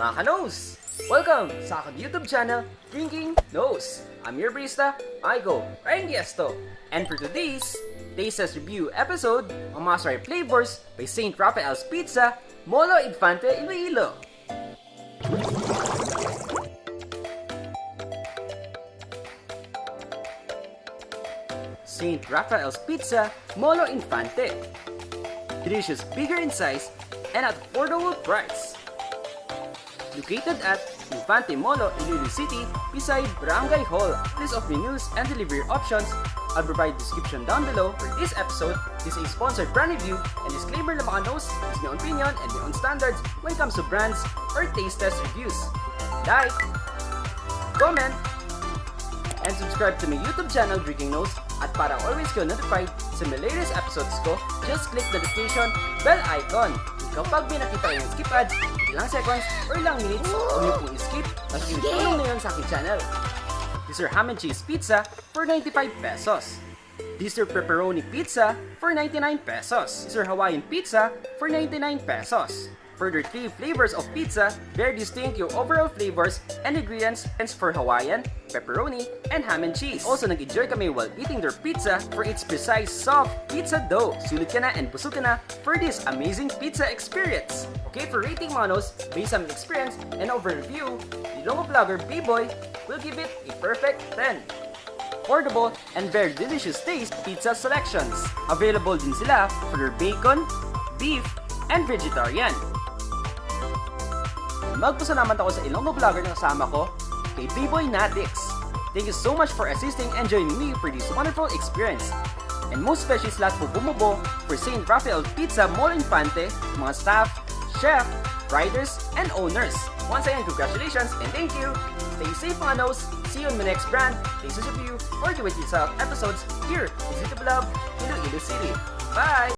mga ka-nose! Welcome sa aking YouTube channel, Drinking Nose. I'm your barista, Igo Rangiesto. And for today's Taste Test Review episode, ang mga sarap flavors by St. Rafael's Pizza, Molo Infante, Iloilo. St. Rafael's Pizza, Molo Infante. Delicious, bigger in size, and at affordable price. Located at Infante Molo, Iloilo City, beside Barangay Hall. List of menus and delivery options. I'll provide description down below. For this episode, this is a sponsored brand review, and disclaimer na mga knows is my own opinion and my own standards when it comes to brands or taste test reviews. Like, comment, and subscribe to my YouTube channel, Drinking Nose. At para always kayo notified sa my latest episodes ko, just click the notification bell icon. Kapag may nakita kayong skip ads, ilang seconds or ilang minutes, huwag niyo pong i-skip at i-tulong na yun sa aking channel. This is ham and cheese pizza for 95 pesos. This is Pepperoni Pizza for 99 pesos. This is Hawaiian Pizza for 99 pesos. Further 3 flavors of pizza, very distinct yung overall flavors and ingredients for Hawaiian, pepperoni, and ham and cheese. Also, nag-enjoy kami while eating their pizza for its precise, soft pizza dough. Sulit ka na and busog ka na for this amazing pizza experience. Okay, for rating manos, based on experience and overview, Ilonggo vlogger B-Boy will give it a perfect 10. Affordable and very delicious taste pizza selections. Available din sila for their bacon, beef, and vegetarian. Magpasalamat ako sa Ilonggo vlogger na kasama ko, kay B-Boy Natix. Thank you so much for assisting and joining me for this wonderful experience. And most especially sa lahat po bumubo for St. Rafael's Pizza, Molo Infante, mga staff, chef, riders, and owners. Once again, congratulations and thank you. Stay safe mga nose. See you in my next brand, Taste Review, or do it yourself episodes here in City of Love, Iloilo City. Bye!